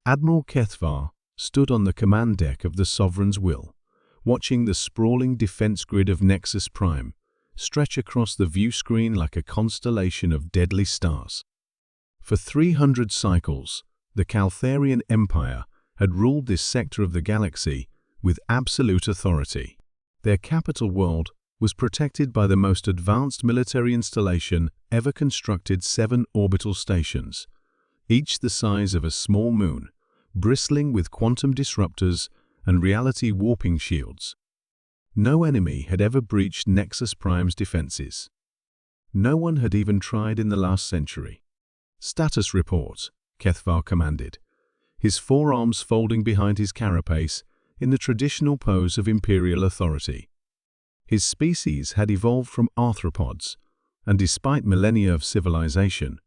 Admiral Kethvar stood on the command deck of the Sovereign's Will, watching the sprawling defense grid of Nexus Prime stretch across the view screen like a constellation of deadly stars. For 300 cycles, the Caltharian Empire had ruled this sector of the galaxy with absolute authority. Their capital world was protected by the most advanced military installation ever constructed, 7 orbital stations, each the size of a small moon, bristling with quantum disruptors and reality warping shields. No enemy had ever breached Nexus Prime's defenses. No one had even tried in the last century. "Status report," Kethvar commanded, his forearms folding behind his carapace in the traditional pose of imperial authority. His species had evolved from arthropods, and despite millennia of civilization,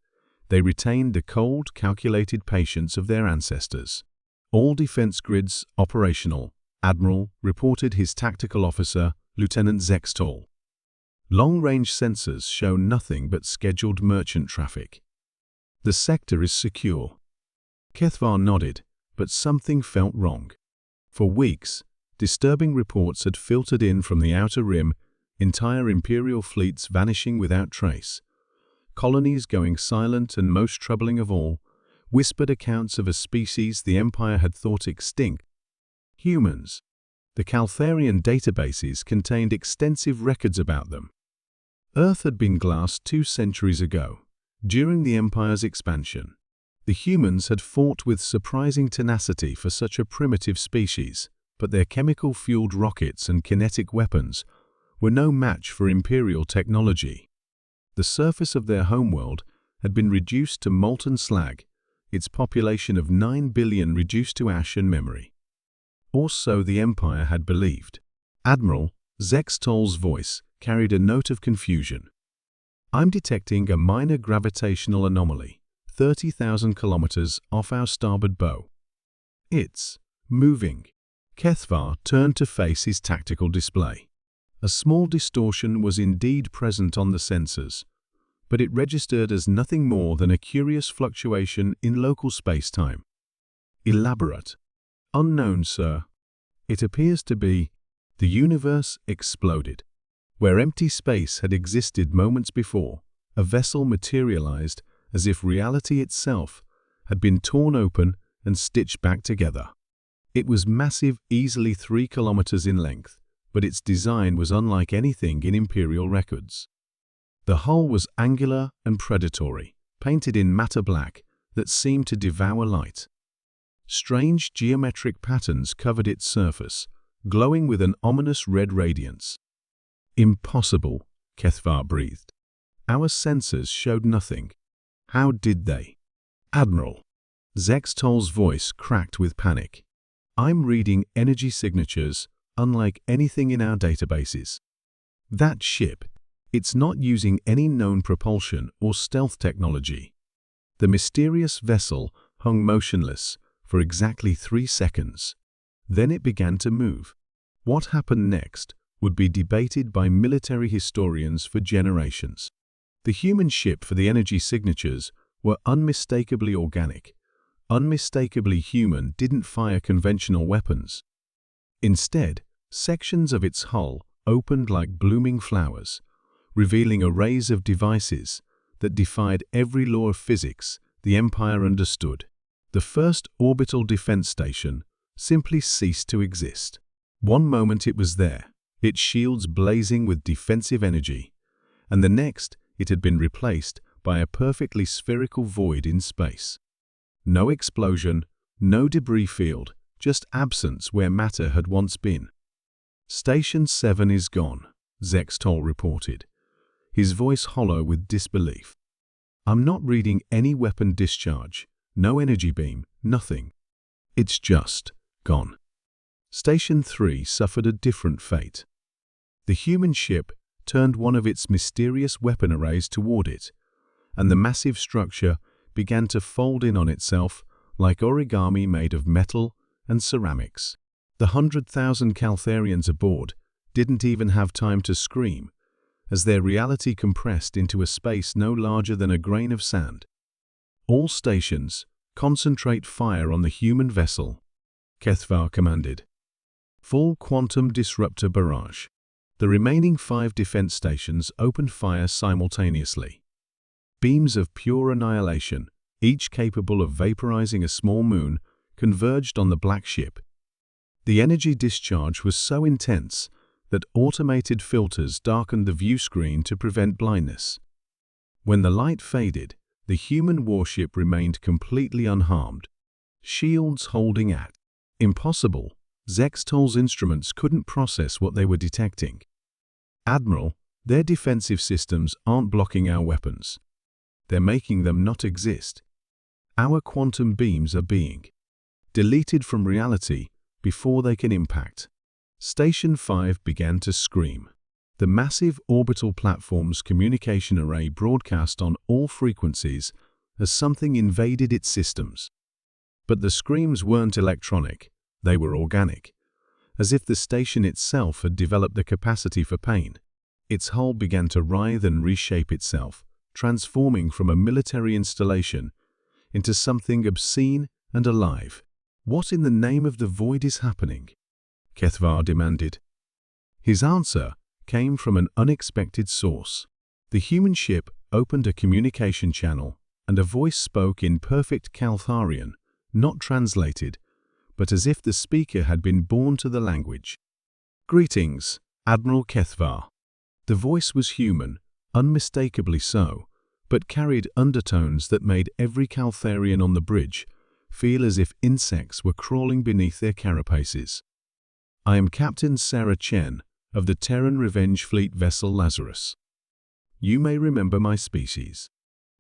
they retained the cold, calculated patience of their ancestors. "All defense grids operational," Admiral reported his tactical officer, Lieutenant Zextol. "Long-range sensors show nothing but scheduled merchant traffic. The sector is secure." Kethvar nodded, but something felt wrong. For weeks, disturbing reports had filtered in from the outer rim, entire Imperial fleets vanishing without trace, colonies going silent, and most troubling of all, whispered accounts of a species the Empire had thought extinct: humans. The Caltharian databases contained extensive records about them. Earth had been glassed 2 centuries ago, during the Empire's expansion. The humans had fought with surprising tenacity for such a primitive species, but their chemical-fueled rockets and kinetic weapons were no match for Imperial technology. The surface of their homeworld had been reduced to molten slag, its population of 9 billion reduced to ash and memory. Or so the Empire had believed. Admiral Zextol's voice carried a note of confusion. "I'm detecting a minor gravitational anomaly, 30,000 kilometers off our starboard bow. It's moving." Kethvar turned to face his tactical display. A small distortion was indeed present on the sensors, but it registered as nothing more than a curious fluctuation in local space-time. "Elaborate." "Unknown, sir. It appears to be..." The universe exploded. Where empty space had existed moments before, a vessel materialized as if reality itself had been torn open and stitched back together. It was massive, easily 3 kilometers in length, but its design was unlike anything in Imperial records. The hull was angular and predatory, painted in matte black that seemed to devour light. Strange geometric patterns covered its surface, glowing with an ominous red radiance. "Impossible," Kethvar breathed. "Our sensors showed nothing." "How did they?" "Admiral." Zextol's voice cracked with panic. "I'm reading energy signatures unlike anything in our databases. That ship, it's not using any known propulsion or stealth technology." The mysterious vessel hung motionless for exactly 3 seconds. Then it began to move. What happened next would be debated by military historians for generations. The human ship for the energy signatures were unmistakably organic. Unmistakably human, didn't fire conventional weapons. Instead, sections of its hull opened like blooming flowers, revealing arrays of devices that defied every law of physics the Empire understood. The first orbital defense station simply ceased to exist. One moment it was there, its shields blazing with defensive energy, and the next it had been replaced by a perfectly spherical void in space. No explosion, no debris field, just absence where matter had once been. "Station 7 is gone," Zextol reported, his voice hollow with disbelief. "I'm not reading any weapon discharge, no energy beam, nothing. It's just gone." Station 3 suffered a different fate. The human ship turned one of its mysterious weapon arrays toward it, and the massive structure began to fold in on itself like origami made of metal and ceramics. The 100,000 Caltharians aboard didn't even have time to scream, as their reality compressed into a space no larger than a grain of sand. All stations Concentrate fire on the human vessel, HFY commanded. Full quantum disruptor barrage. The remaining 5 defense stations opened fire simultaneously. Beams of pure annihilation, each capable of vaporizing a small moon, converged on the black ship. The energy discharge was so intense that automated filters darkened the view screen to prevent blindness. When the light faded, the human warship remained completely unharmed. Shields holding at. Impossible. Zextol's instruments couldn't process what they were detecting. Admiral, their defensive systems aren't blocking our weapons. They're making them not exist. Our quantum beams are being deleted from reality before they can impact. Station 5 began to scream. The massive orbital platform's communication array broadcast on all frequencies as something invaded its systems. But the screams weren't electronic, they were organic. As if the station itself had developed the capacity for pain. Its hull began to writhe and reshape itself, transforming from a military installation into something obscene and alive. What in the name of the void is happening? HFY demanded. His answer came from an unexpected source. The human ship opened a communication channel, and a voice spoke in perfect Caltharian, not translated, but as if the speaker had been born to the language. Greetings, Admiral HFY. The voice was human, unmistakably so, but carried undertones that made every Caltharian on the bridge feel as if insects were crawling beneath their carapaces. I am Captain Sarah Chen of the Terran Revenge Fleet vessel Lazarus. You may remember my species.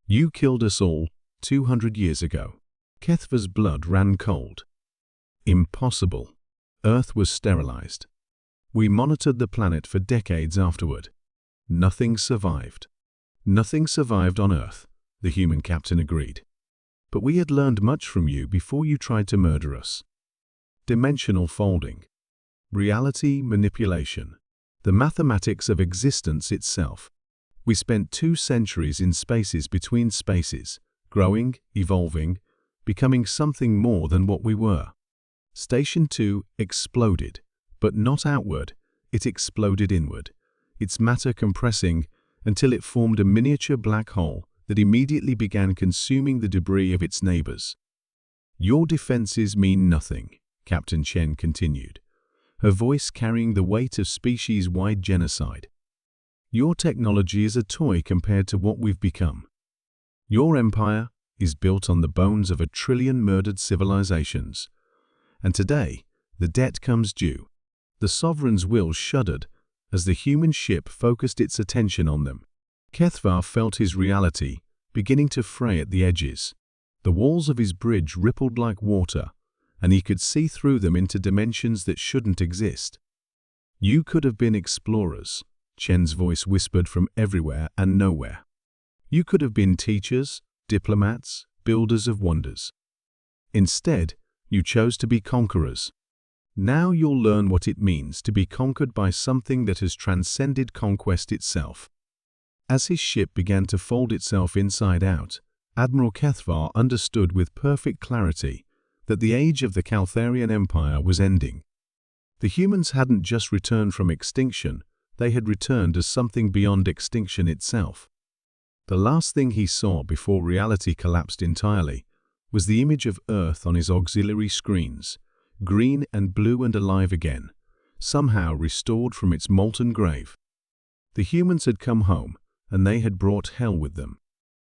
You killed us all 200 years ago. HFY's blood ran cold. Impossible. Earth was sterilized. We monitored the planet for decades afterward. Nothing survived. Nothing survived on Earth, the human captain agreed. But we had learned much from you before you tried to murder us. Dimensional folding. Reality manipulation. The mathematics of existence itself. We spent 2 centuries in spaces between spaces, growing, evolving, becoming something more than what we were. Station 2 exploded, but not outward, it exploded inward, its matter compressing until it formed a miniature black hole that immediately began consuming the debris of its neighbors. Your defenses mean nothing, Captain Chen continued, her voice carrying the weight of species-wide genocide. Your technology is a toy compared to what we've become. Your empire is built on the bones of 1 trillion murdered civilizations. And today, the debt comes due. The sovereign's will shuddered as the human ship focused its attention on them. HFY felt his reality beginning to fray at the edges. The walls of his bridge rippled like water, and he could see through them into dimensions that shouldn't exist. You could have been explorers, Chen's voice whispered from everywhere and nowhere. You could have been teachers, diplomats, builders of wonders. Instead, you chose to be conquerors. Now you'll learn what it means to be conquered by something that has transcended conquest itself. As his ship began to fold itself inside out, Admiral HFY understood with perfect clarity that the age of the Caltharian Empire was ending. The humans hadn't just returned from extinction, they had returned as something beyond extinction itself. The last thing he saw before reality collapsed entirely was the image of Earth on his auxiliary screens, green and blue and alive again, somehow restored from its molten grave. The humans had come home, and they had brought hell with them.